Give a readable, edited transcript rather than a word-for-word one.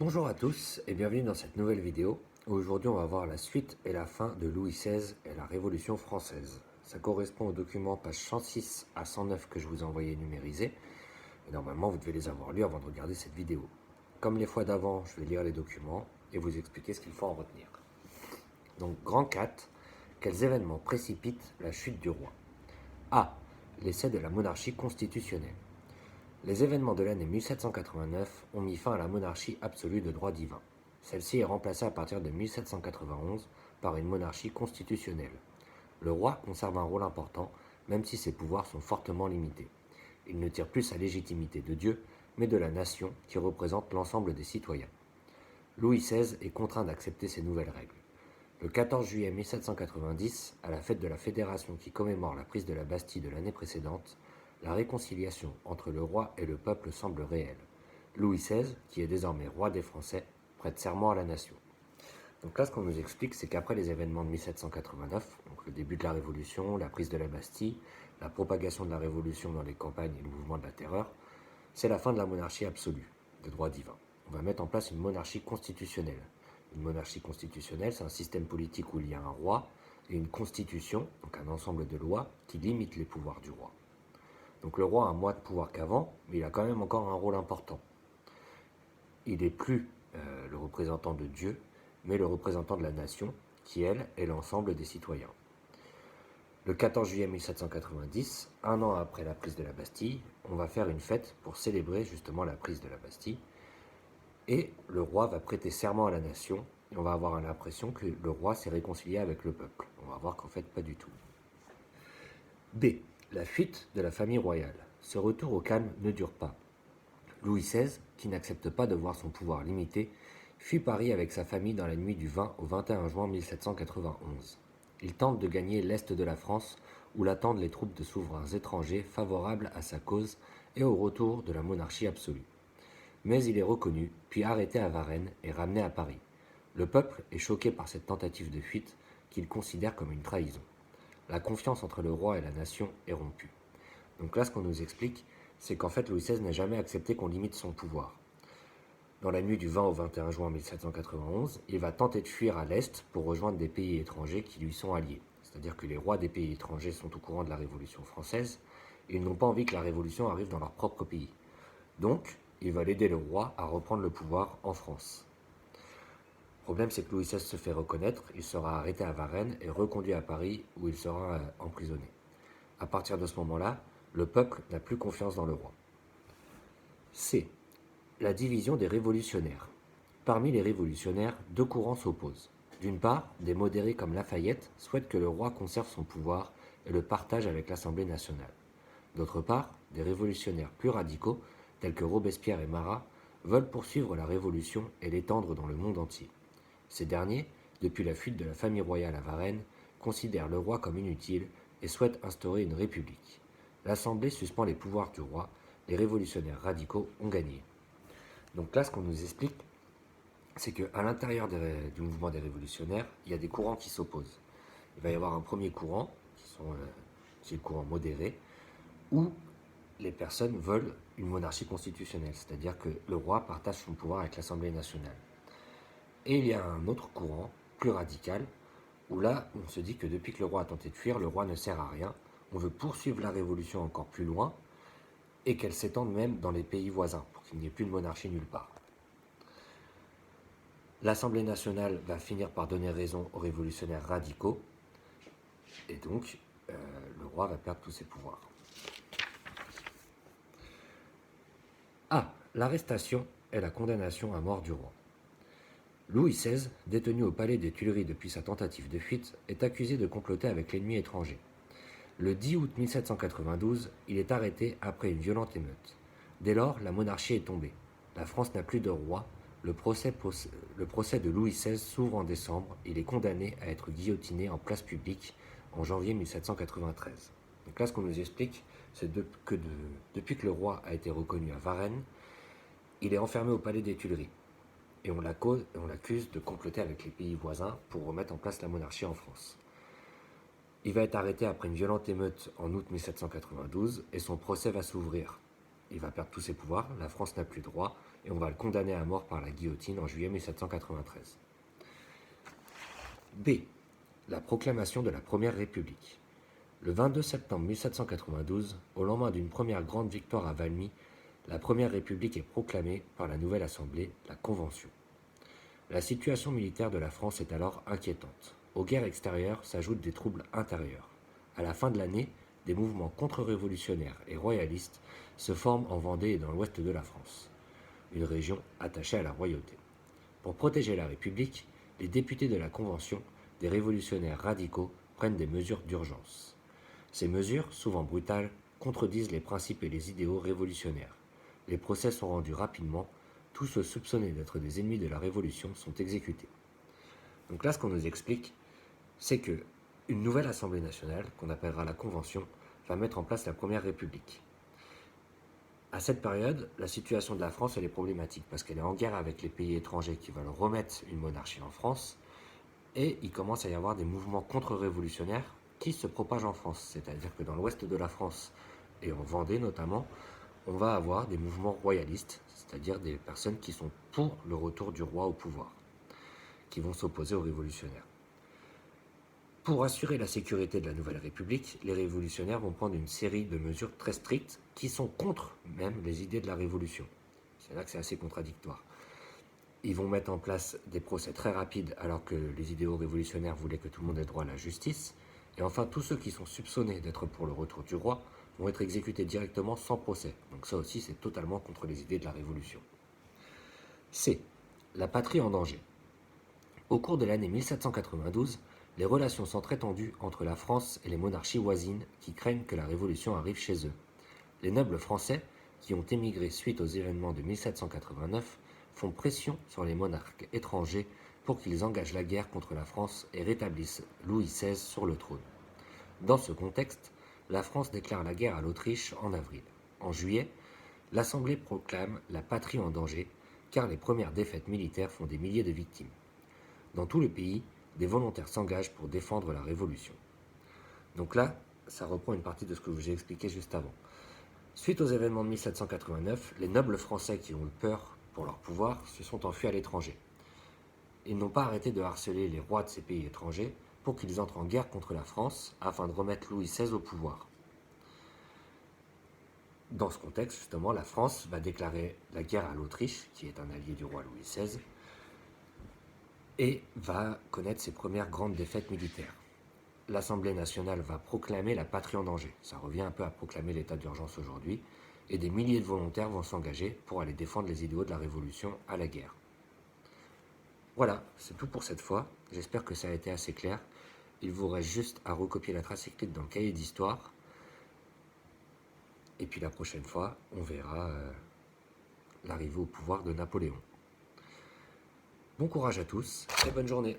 Bonjour à tous et bienvenue dans cette nouvelle vidéo où aujourd'hui on va voir la suite et la fin de Louis XVI et la Révolution française. Ça correspond au document page 106 à 109 que je vous ai envoyé numérisé et normalement vous devez les avoir lus avant de regarder cette vidéo. Comme les fois d'avant, je vais lire les documents et vous expliquer ce qu'il faut en retenir. Donc grand 4, quels événements précipitent la chute du roi? A. L'essai de la monarchie constitutionnelle. Les événements de l'année 1789 ont mis fin à la monarchie absolue de droit divin. Celle-ci est remplacée à partir de 1791 par une monarchie constitutionnelle. Le roi conserve un rôle important, même si ses pouvoirs sont fortement limités. Il ne tire plus sa légitimité de Dieu, mais de la nation qui représente l'ensemble des citoyens. Louis XVI est contraint d'accepter ces nouvelles règles. Le 14 juillet 1790, à la fête de la Fédération qui commémore la prise de la Bastille de l'année précédente, la réconciliation entre le roi et le peuple semble réelle. Louis XVI, qui est désormais roi des Français, prête serment à la nation. Donc là, ce qu'on nous explique, c'est qu'après les événements de 1789, donc le début de la Révolution, la prise de la Bastille, la propagation de la Révolution dans les campagnes et le mouvement de la Terreur, c'est la fin de la monarchie absolue, de droit divin. On va mettre en place une monarchie constitutionnelle. Une monarchie constitutionnelle, c'est un système politique où il y a un roi et une constitution, donc un ensemble de lois, qui limitent les pouvoirs du roi. Donc le roi a moins de pouvoir qu'avant, mais il a quand même encore un rôle important. Il n'est plus le représentant de Dieu, mais le représentant de la nation, qui elle est l'ensemble des citoyens. Le 14 juillet 1790, un an après la prise de la Bastille, on va faire une fête pour célébrer justement la prise de la Bastille. Et le roi va prêter serment à la nation, et on va avoir l'impression que le roi s'est réconcilié avec le peuple. On va voir qu'en fait, pas du tout. B. La fuite de la famille royale. Ce retour au calme ne dure pas. Louis XVI, qui n'accepte pas de voir son pouvoir limité, fuit Paris avec sa famille dans la nuit du 20 au 21 juin 1791. Il tente de gagner l'est de la France, où l'attendent les troupes de souverains étrangers favorables à sa cause et au retour de la monarchie absolue. Mais il est reconnu, puis arrêté à Varennes et ramené à Paris. Le peuple est choqué par cette tentative de fuite qu'il considère comme une trahison. La confiance entre le roi et la nation est rompue. Donc là, ce qu'on nous explique, c'est qu'en fait, Louis XVI n'a jamais accepté qu'on limite son pouvoir. Dans la nuit du 20 au 21 juin 1791, il va tenter de fuir à l'est pour rejoindre des pays étrangers qui lui sont alliés. C'est-à-dire que les rois des pays étrangers sont au courant de la Révolution française et ils n'ont pas envie que la Révolution arrive dans leur propre pays. Donc, ils veulent aider le roi à reprendre le pouvoir en France. Le problème, c'est que Louis XVI se fait reconnaître, il sera arrêté à Varennes et reconduit à Paris où il sera emprisonné. À partir de ce moment-là, le peuple n'a plus confiance dans le roi. C. La division des révolutionnaires. Parmi les révolutionnaires, deux courants s'opposent. D'une part, des modérés comme Lafayette souhaitent que le roi conserve son pouvoir et le partage avec l'Assemblée nationale. D'autre part, des révolutionnaires plus radicaux, tels que Robespierre et Marat, veulent poursuivre la révolution et l'étendre dans le monde entier. Ces derniers, depuis la fuite de la famille royale à Varennes, considèrent le roi comme inutile et souhaitent instaurer une république. L'Assemblée suspend les pouvoirs du roi, les révolutionnaires radicaux ont gagné. Donc là, ce qu'on nous explique, c'est qu'à l'intérieur du mouvement des révolutionnaires, il y a des courants qui s'opposent. Il va y avoir un premier courant, qui est le courant modéré, où les personnes veulent une monarchie constitutionnelle, c'est-à-dire que le roi partage son pouvoir avec l'Assemblée nationale. Et il y a un autre courant, plus radical, où là, on se dit que depuis que le roi a tenté de fuir, le roi ne sert à rien. On veut poursuivre la révolution encore plus loin et qu'elle s'étende même dans les pays voisins, pour qu'il n'y ait plus de monarchie nulle part. L'Assemblée nationale va finir par donner raison aux révolutionnaires radicaux, et donc le roi va perdre tous ses pouvoirs. A. L'arrestation et la condamnation à mort du roi. Louis XVI, détenu au palais des Tuileries depuis sa tentative de fuite, est accusé de comploter avec l'ennemi étranger. Le 10 août 1792, il est arrêté après une violente émeute. Dès lors, la monarchie est tombée. La France n'a plus de roi. Le procès de Louis XVI s'ouvre en décembre. Il est condamné à être guillotiné en place publique en janvier 1793. Donc là, ce qu'on nous explique, c'est que depuis que le roi a été reconnu à Varennes, il est enfermé au palais des Tuileries. Et on l'accuse de comploter avec les pays voisins pour remettre en place la monarchie en France. Il va être arrêté après une violente émeute en août 1792 et son procès va s'ouvrir. Il va perdre tous ses pouvoirs, la France n'a plus de roi et on va le condamner à mort par la guillotine en juillet 1793. B. La proclamation de la Première République. Le 22 septembre 1792, au lendemain d'une première grande victoire à Valmy, la Première République est proclamée par la nouvelle Assemblée, la Convention. La situation militaire de la France est alors inquiétante. Aux guerres extérieures s'ajoutent des troubles intérieurs. À la fin de l'année, des mouvements contre-révolutionnaires et royalistes se forment en Vendée et dans l'ouest de la France, une région attachée à la royauté. Pour protéger la République, les députés de la Convention, des révolutionnaires radicaux, prennent des mesures d'urgence. Ces mesures, souvent brutales, contredisent les principes et les idéaux révolutionnaires. Les procès sont rendus rapidement, tous ceux soupçonnés d'être des ennemis de la Révolution sont exécutés. Donc là, ce qu'on nous explique, c'est que une nouvelle Assemblée nationale, qu'on appellera la Convention, va mettre en place la Première République. À cette période, la situation de la France elle est problématique parce qu'elle est en guerre avec les pays étrangers qui veulent remettre une monarchie en France et il commence à y avoir des mouvements contre-révolutionnaires qui se propagent en France. C'est-à-dire que dans l'ouest de la France et en Vendée notamment, on va avoir des mouvements royalistes, c'est-à-dire des personnes qui sont pour le retour du roi au pouvoir, qui vont s'opposer aux révolutionnaires. Pour assurer la sécurité de la Nouvelle République, les révolutionnaires vont prendre une série de mesures très strictes qui sont contre même les idées de la Révolution. C'est là que c'est assez contradictoire. Ils vont mettre en place des procès très rapides alors que les idéaux révolutionnaires voulaient que tout le monde ait droit à la justice. Et enfin, tous ceux qui sont soupçonnés d'être pour le retour du roi vont être exécutés directement sans procès. Donc ça aussi, c'est totalement contre les idées de la Révolution. C. La patrie en danger. Au cours de l'année 1792, les relations sont très tendues entre la France et les monarchies voisines qui craignent que la Révolution arrive chez eux. Les nobles français, qui ont émigré suite aux événements de 1789, font pression sur les monarques étrangers pour qu'ils engagent la guerre contre la France et rétablissent Louis XVI sur le trône. Dans ce contexte, la France déclare la guerre à l'Autriche en avril. En juillet, l'Assemblée proclame la patrie en danger, car les premières défaites militaires font des milliers de victimes. Dans tout le pays, des volontaires s'engagent pour défendre la Révolution. Donc là, ça reprend une partie de ce que je vous ai expliqué juste avant. Suite aux événements de 1789, les nobles français qui ont eu peur pour leur pouvoir se sont enfuis à l'étranger. Ils n'ont pas arrêté de harceler les rois de ces pays étrangers pour qu'ils entrent en guerre contre la France afin de remettre Louis XVI au pouvoir. Dans ce contexte, justement, la France va déclarer la guerre à l'Autriche, qui est un allié du roi Louis XVI, et va connaître ses premières grandes défaites militaires. L'Assemblée nationale va proclamer la patrie en danger. Ça revient un peu à proclamer l'état d'urgence aujourd'hui, et des milliers de volontaires vont s'engager pour aller défendre les idéaux de la Révolution à la guerre. Voilà, c'est tout pour cette fois. J'espère que ça a été assez clair. Il vous reste juste à recopier la trace écrite dans le cahier d'histoire. Et puis la prochaine fois, on verra l'arrivée au pouvoir de Napoléon. Bon courage à tous et bonne journée.